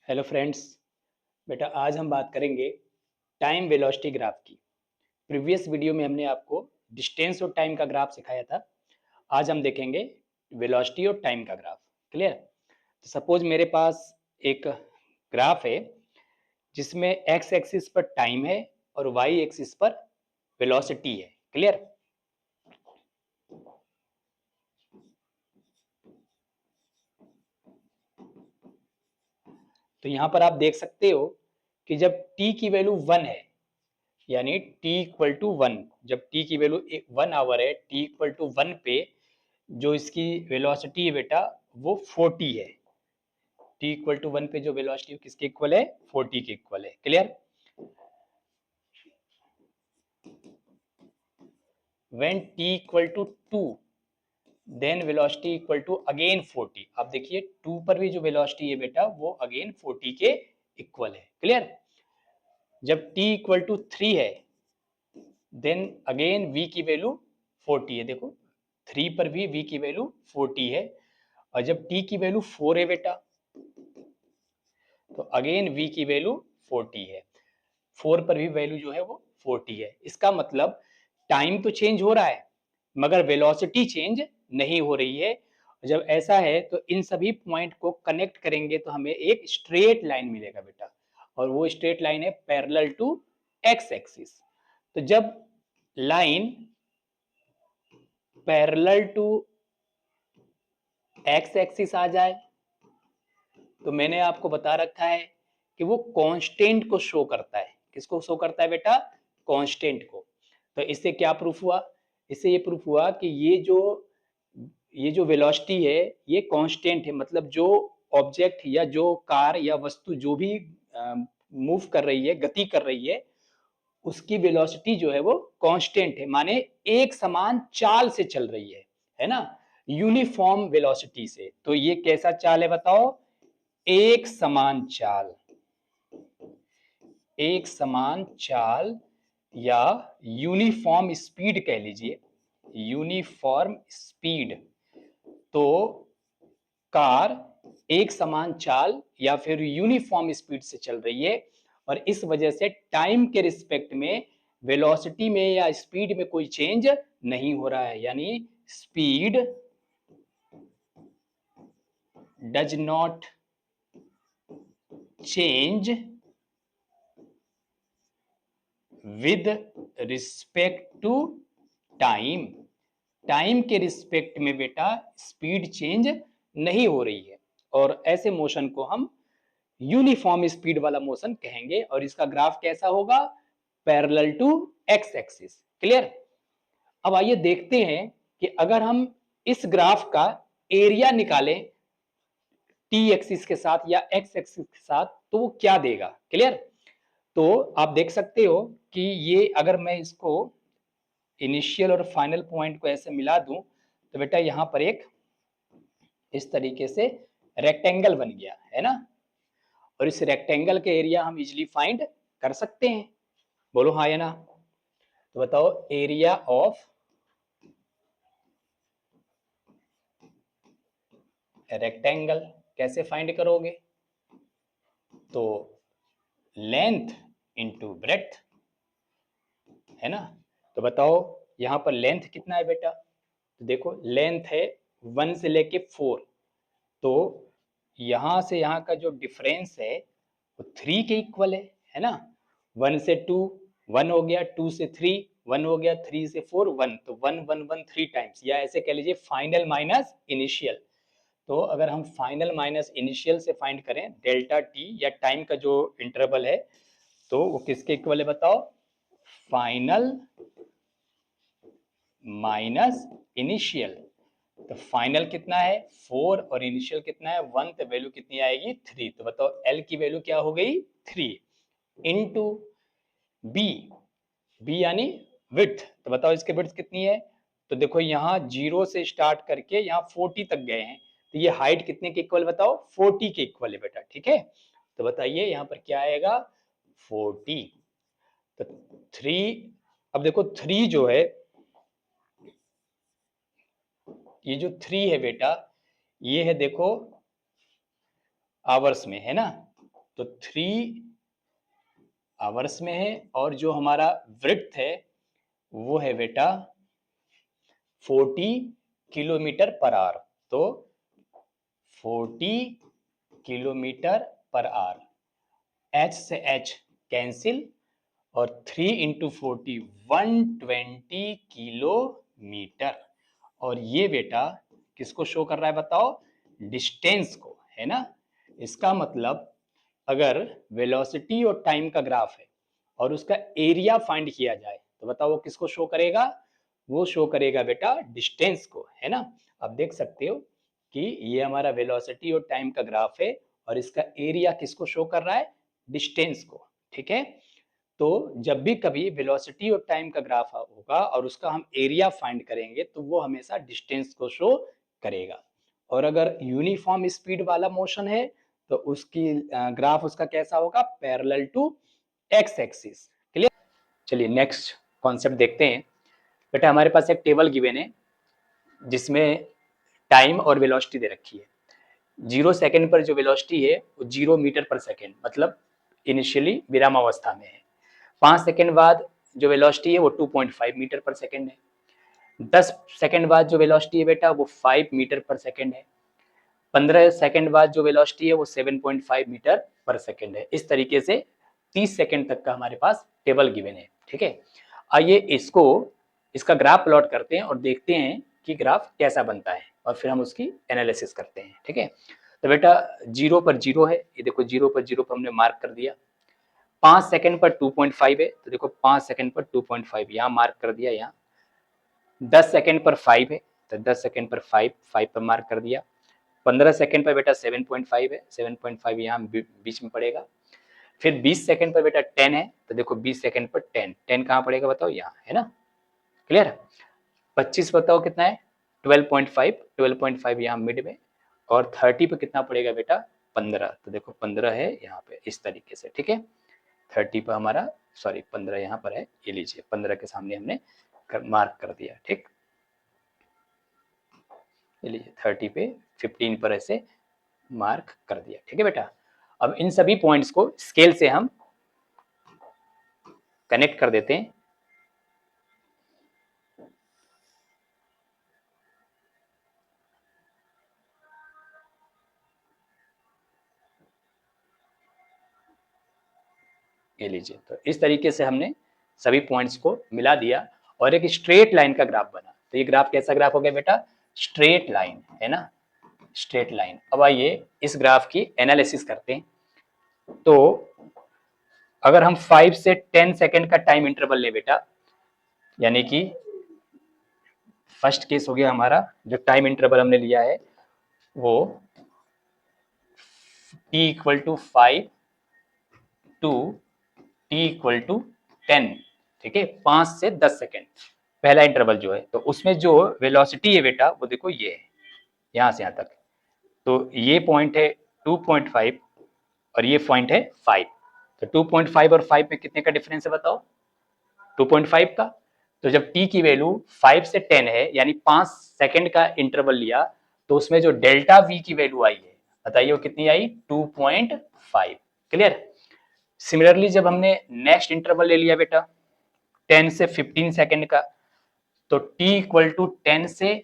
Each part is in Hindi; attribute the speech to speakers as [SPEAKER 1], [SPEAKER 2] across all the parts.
[SPEAKER 1] Hello friends. बेटा आज हम बात करेंगे टाइम वेलोसिटी ग्राफ की। प्रीवियस वीडियो में हमने आपको डिस्टेंस और टाइम का ग्राफ सिखाया था। आज हम देखेंगे वेलोसिटी और टाइम का ग्राफ। क्लियर? तो सपोज मेरे पास एक ग्राफ है जिसमें एक्स एक्सिस पर टाइम है और वाई एक्सिस पर वेलोसिटी है। क्लियर? तो यहाँ पर आप देख सकते हो कि जब t की वैल्यू 1 है, यानी t इक्वल टू 1, जब t की वैल्यू 1 आवर है, t इक्वल टू 1 पे जो इसकी वेलोसिटी है बेटा वो 40 है। t इक्वल टू 1 पे जो वेलोसिटी किसके इक्वल है? 40 के इक्वल है। Clear? When t equal to 2 then velocity equal to again 40। अब देखिए 2 पर भी जो वेलोसिटी है बेटा वो अगेन 40 के इक्वल है। क्लियर? जब t इक्वल टू 3 है देन अगेन v की वैल्यू 40 है। देखो 3 पर भी v की वैल्यू 40 है, और जब t की वैल्यू 4 है बेटा तो अगेन v की वैल्यू 40 है। 4 पर भी वैल्यू जो है वो 40 है। इसका मतलब टाइम तो चेंज हो रहा है मगर वेलोसिटी चेंज नहीं हो रही है। जब ऐसा है तो इन सभी पॉइंट को कनेक्ट करेंगे तो हमें एक स्ट्रेट लाइन मिलेगा बेटा, और वो स्ट्रेट लाइन है पैरेलल टू एक्स एक्सिस। तो जब line parallel to x axis आ जाए तो मैंने आपको बता रखा है कि वो कांस्टेंट को शो करता है। किसको शो करता है बेटा? कांस्टेंट को। तो इससे क्या प्रूफ हुआ? इससे ये प्रूफ हुआ कि ये जो वेलोसिटी है ये कांस्टेंट है, मतलब जो ऑब्जेक्ट या जो कार या वस्तु जो भी मूव कर रही है, गति कर रही है, उसकी वेलोसिटी जो है वो कांस्टेंट है, माने एक समान चाल से चल रही है ना, यूनिफॉर्म वेलोसिटी से। तो ये कैसा चाल है बताओ? एक समान चाल, एक समान चाल या यूनिफॉर्म स्पीड कह लीजिए, यूनिफॉर्म स्पीड। तो कार एक समान चाल या फिर यूनिफॉर्म स्पीड से चल रही है, और इस वजह से टाइम के रिस्पेक्ट में वेलोसिटी में या स्पीड में कोई चेंज नहीं हो रहा है, यानी speed does not change with respect to time. Time के रिस्पेक्ट में बेटा स्पीड चेंज नहीं हो रही है, और ऐसे मोशन को हम यूनिफॉर्म स्पीड वाला मोशन कहेंगे, और इसका ग्राफ कैसा होगा? Parallel to x axis. Clear? अब आइए देखते हैं कि अगर हम इस ग्राफ का एरिया निकालें टी एक्सिस के साथ या एक्स एक्सिस के साथ तो वो क्या देगा। क्लियर? तो आप देख सकते हो कि ये अगर मैं इसको इनिशियल और फाइनल पॉइंट को ऐसे मिला दूं तो बेटा यहां पर एक इस तरीके से रेक्टेंगल बन गया है ना, और इस रेक्टेंगल के एरिया हम इजिली फाइंड कर सकते हैं। बोलो हाँ या ना? तो बताओ एरिया ऑफ रेक्टेंगल कैसे फाइंड करोगे? तो लेंथ इंटू ब्रेड्थ, है ना। तो बताओ यहां पर लेंथ कितना है बेटा? तो देखो लेंथ है 1 से लेके 4, तो यहां से यहां का जो डिफरेंस है वो 3 के इक्वल है ना। 1 से 2 1 हो गया, 2 से 3 1 हो गया, 3 से 4 1, तो 1 1 1 3 टाइम्स, या ऐसे कह लीजिए फाइनल माइनस इनिशियल। तो अगर हम फाइनल माइनस इनिशियल से फाइंड करें डेल्टा टी या टाइम का जो इंटरवल है तो वो किसके इक्वल है बताओ? Final minus initial. तो फाइनल कितना है 4 और इनिशियल कितना है 1, तो वैल्यू कितनी आएगी 3। तो बताओ एल की वैल्यू क्या हो गई 3 इनटू बी, बी यानी विड्थ। तो बताओ इसके विड्थ कितनी है? तो देखो यहाँ 0 से स्टार्ट करके यहाँ 40 तक गए हैं, तो ये हाइट कितने के इक्वल बताओ? 40 के इक्वल है बेटा। ठीक है, तो बताइए यहाँ पर क्या आएगा? 40। तो 3, अब देखो 3 जो है, ये जो 3 है बेटा ये है देखो आवर्स में, है ना। तो 3 आवर्स में है, और जो हमारा विड्थ है वो है बेटा 40 किलोमीटर पर आवर। तो 40 किलोमीटर पर आवर, एच से एच कैंसिल, और 3 इंटू 40 120 किलोमीटर। और ये बेटा किसको शो कर रहा है बताओ? डिस्टेंस को, है ना। इसका मतलब अगर वेलोसिटी और टाइम का ग्राफ है और उसका एरिया फाइंड किया जाए तो बताओ वो किसको शो करेगा? वो शो करेगा बेटा डिस्टेंस को, है ना। अब देख सकते हो कि ये हमारा वेलोसिटी और टाइम का ग्राफ है और इसका एरिया किसको शो कर रहा है? डिस्टेंस को, ठीक है। तो जब भी कभी वेलोसिटी और टाइम का ग्राफ होगा और उसका हम एरिया फाइंड करेंगे तो वो हमेशा डिस्टेंस को शो करेगा। और अगर यूनिफॉर्म स्पीड वाला मोशन है तो उसकी ग्राफ उसका कैसा होगा? Parallel to x axis. Clear? चलिए नेक्स्ट कॉन्सेप्ट देखते हैं। बेटा हमारे पास एक टेबल गिवन है जिसमें टाइम और वेलोसिटी दे रखी है। 0 सेकंड पर जो वेलोसिटी है वो 0 मीटर पर सेकंड, मतलब इनिशियली विरामावस्था में है। 5 सेकंड बाद जो वेलोसिटी है वो 2.5 मीटर पर सेकंड है। 10 सेकंड बाद जो वेलोसिटी है बेटा वो 5 मीटर पर सेकंड है। 15 सेकंड बाद जो वेलोसिटी है वो 7.5 मीटर पर सेकंड है। इस तरीके से 30 सेकंड तक का हमारे पास टेबल गिवन है, ठीक है। आइए इसका ग्राफ प्लॉट करते हैं और देखते हैं कि ग्राफ कैसा बनता है और फिर हम उसकी एनालिसिस करते हैं, ठीक है। तो बेटा 0 पर 0 है, ये देखो 0 पर 0 पर हमने मार्क कर दिया। 5 सेकंड पर 2.5 है तो देखो 5 सेकंड पर 2.5 यहाँ मार्क कर दिया। यहाँ 10 सेकंड पर 5 है तो 10 सेकंड पर 5 पर मार्क कर दिया। 15 सेकंड पर बेटा 7.5 है, 7.5 यहाँ बीच में पड़ेगा। फिर 20 सेकंड पर बेटा 10 है तो देखो 20 सेकंड पर 10 कहाँ पड़ेगा बताओ? यहाँ, है ना। क्लियर? 25 बताओ कितना है? 12.5 यहाँ मिड में। और 30 पे कितना पड़ेगा बेटा? 15, तो देखो 15 है यहाँ पे, इस तरीके से, ठीक है। 30 पर हमारा, सॉरी 15 यहाँ पर है, ये लीजिए 15 के सामने हमने मार्क कर दिया, ठीक। ये लीजिए 30 पे 15 पर ऐसे मार्क कर दिया, ठीक है बेटा। अब इन सभी पॉइंट्स को स्केल से हम कनेक्ट कर देते हैं। ये लीजिए, तो इस तरीके से हमने सभी पॉइंट्स को मिला दिया और एक स्ट्रेट लाइन का ग्राफ बना। तो ये ग्राफ कैसा ग्राफ हो गया बेटा? स्ट्रेट लाइन, है ना, स्ट्रेट लाइन। अब आइए इस ग्राफ की एनालिसिस करते हैं। तो अगर हम 5 से 10 सेकंड का टाइम इंटरवल ले बेटा, यानी कि फर्स्ट केस हो गया हमारा, जो टाइम इंटरवल हमने लिया है वो t equal to 5 to t equal to 10, ठीक है, 5 से 10 सेकेंड पहला इंटरवल जो है। तो उसमें जो वेलोसिटी है बेटा वो देखो ये है, यहाँ से यहाँ तक। तो ये पॉइंट है 2.5 और ये पॉइंट है 5। तो 2.5 और 5 में कितने का डिफरेंस है बताओ? 2.5 का। तो जब t की वैल्यू 5 से 10 है, यानी 5 सेकंड का इंटरवल लिया, तो उसमें जो डेल्टा v की वैल्यू आई है, बताइए वो कितनी आई? 2.5। क्लियर? सिमिलरली जब हमने नेक्स्ट इंटरवल ले लिया बेटा 10 से 15 सेकंड का, तो t इक्वल टू 10 से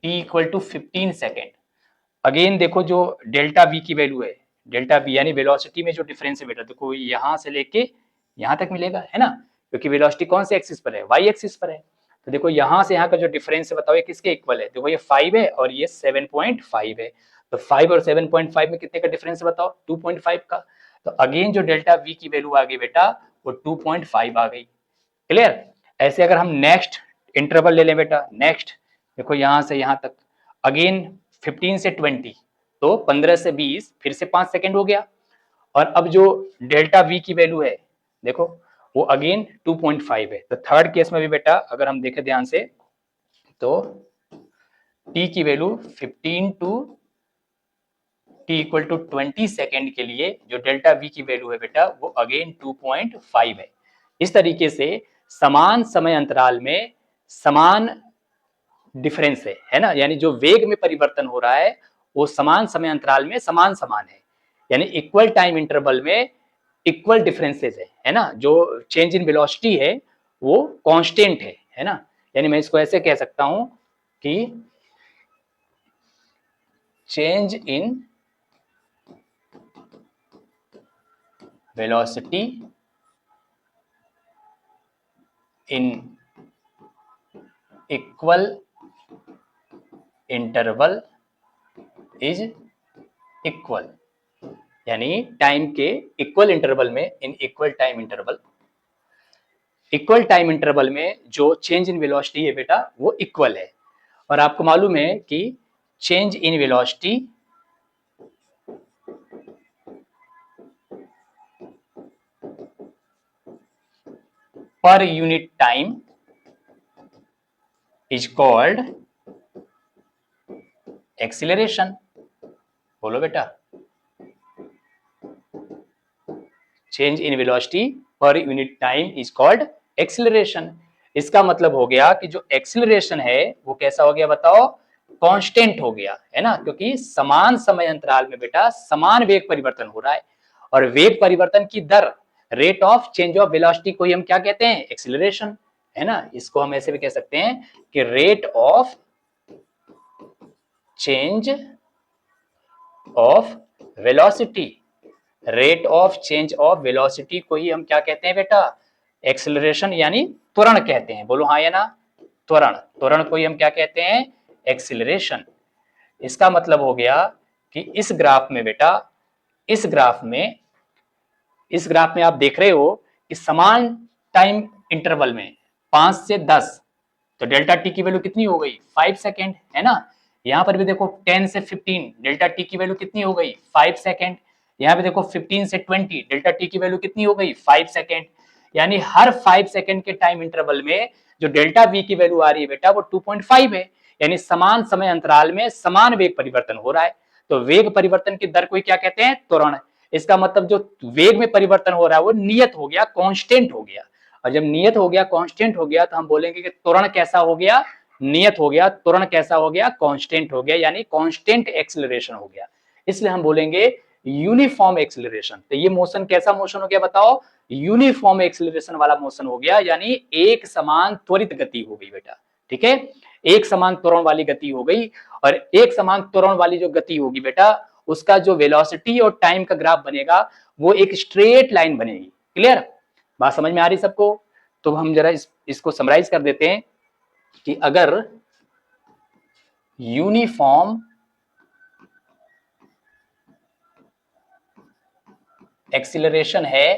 [SPEAKER 1] t equal to 15 second. Again देखो जो डेल्टा v की वैल्यू है, डेल्टा v यानी वेलोसिटी में जो डिफरेंस है बेटा, देखो यहां से लेके यहां तक मिलेगा, है ना, क्योंकि वेलोसिटी कौन से एक्सिस पर है? y एक्सिस पर है। तो देखो यहां से यहां का जो डिफरेंस है बताओ ये किसके इक्वल है? देखो ये 5 है और ये 7.5 है। तो 5 और 7.5 में कितने का डिफरेंस है बताओ? 2.5 का। तो अगेन जो डेल्टा v की वैल्यू आ गई बेटा वो 2.5 आ गई। क्लियर? ऐसे अगर हम नेक्स्ट इंटरवल ले लें बेटा, नेक्स्ट देखो यहां से यहां तक, अगेन 15 से 20, तो 15 से 20 फिर से 5 सेकंड हो गया। और अब जो डेल्टा v की वैल्यू है देखो वो अगेन 2.5 है। तो थर्ड केस में भी बेटा अगर हम देखें ध्यान से, तो t की value 15 to t equal to 20 second के लिए जो डेल्टा v की वैल्यू है बेटा वो अगेन 2.5 है। इस तरीके से समान समय अंतराल में समान डिफरेंस है ना, यानी जो वेग में परिवर्तन हो रहा है वो समान समय अंतराल में समान समान है। यानी इक्वल टाइम इंटरवल में इक्वल डिफरेंसेस है ना, जो चेंज इन वेलोसिटी है वो कांस्टेंट है ना। यानी मैं इसको ऐसे कह सकता हूं कि change in velocity in equal interval is equal, यानी टाइम के इक्वल इंटरवल में, इन इक्वल टाइम इंटरवल में जो चेंज इन वेलोसिटी है बेटा वो इक्वल है। और आपको मालूम है कि change in velocity per unit time is called acceleration. बोलो बेटा, change in velocity per unit time is called acceleration. इसका मतलब हो गया कि जो एक्सीलरेशन है वो कैसा हो गया बताओ, कांस्टेंट हो गया, है ना, क्योंकि समान समय अंतराल में बेटा समान वेग परिवर्तन हो रहा है। और वेग परिवर्तन की दर, rate of change of velocity को ही हम क्या कहते हैं, एक्सीलरेशन, है ना। इसको हम ऐसे भी कह सकते हैं कि rate of change of velocity, rate of change of velocity को ही हम क्या कहते हैं बेटा, एक्सीलरेशन यानी त्वरण कहते हैं। बोलो हाँ या ना, त्वरण, त्वरण को ही हम क्या कहते हैं, एक्सीलरेशन। इसका मतलब हो गया कि इस ग्राफ में बेटा, इस ग्राफ में आप देख रहे हो कि समान टाइम इंटरवल में 5 से 10, तो डेल्टा टी की वैल्यू कितनी हो गई, 5 सेकेंड, है ना। यहां पर भी देखो 10 से 15, डेल्टा टी की वैल्यू कितनी हो गई, 5 सेकेंड। यहाँ पे देखो 15 से 20, डेल्टा टी की वैल्यू कितनी हो गई, 5 सेकेंड। यानी हर 5 सेकेंड के टाइम इंटरवल में जो डेल्टा वी की वैल्यू आ रही है बेटा वो 2.5 है। यानी समान समय अंतराल में समान वेग परिवर्तन हो रहा है। तो वेग परिवर्तन की दर को क्या कहते हैं, त्वरण। इसका मतलब जो वेग में परिवर्तन हो रहा है वो नियत हो गया, कांस्टेंट हो गया। और जब नियत हो गया, कांस्टेंट हो गया, तो हम बोलेंगे कि त्वरण कैसा हो गया, नियत हो गया। त्वरण कैसा हो गया, कांस्टेंट हो गया, यानी कांस्टेंट एक्सीलरेशन हो गया। इसलिए हम बोलेंगे यूनिफॉर्म एक्सीलरेशन। तो ये मोशन कैसा मोशन हो गया बताओ, यूनिफॉर्म एक्सीलरेशन वाला मोशन हो गया, यानी एक समान त्वरित गति हो गई बेटा। ठीक है, एक समान त्वरण वाली गति हो गई। और एक समान त्वरण वाली जो गति होगी बेटा, उसका जो वेलोसिटी और टाइम का ग्राफ बनेगा वो एक स्ट्रेट लाइन बनेगी। क्लियर, बात समझ में आ रही सबको। तो हम जरा इसको समराइज कर देते हैं कि अगर यूनिफॉर्म एक्सीलरेशन है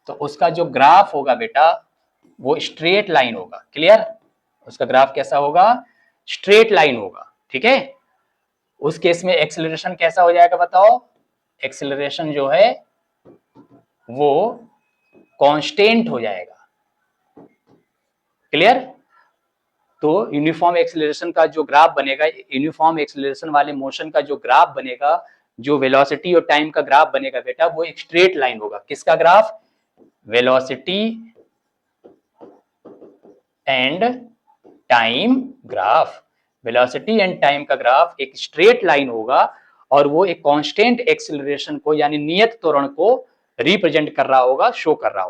[SPEAKER 1] तो उसका जो ग्राफ होगा बेटा वो स्ट्रेट लाइन होगा। क्लियर, उसका ग्राफ कैसा होगा, स्ट्रेट लाइन होगा। ठीक है, उस केस में एक्सीलरेशन कैसा हो जाएगा बताओ, एक्सीलरेशन जो है वो कांस्टेंट हो जाएगा। क्लियर, तो यूनिफॉर्म एक्सीलरेशन का जो ग्राफ बनेगा, यूनिफॉर्म एक्सीलरेशन वाले मोशन का जो ग्राफ बनेगा, जो वेलोसिटी और टाइम का ग्राफ बनेगा बेटा वो एक स्ट्रेट लाइन होगा। किसका graph, velocity and time graph, velocity and time का ग्राफ एक स्ट्रेट लाइन होगा और वो एक कांस्टेंट एक्सीलरेशन को यानी नियत त्वरण को रिप्रेजेंट कर रहा होगा, शो कर रहा होगा।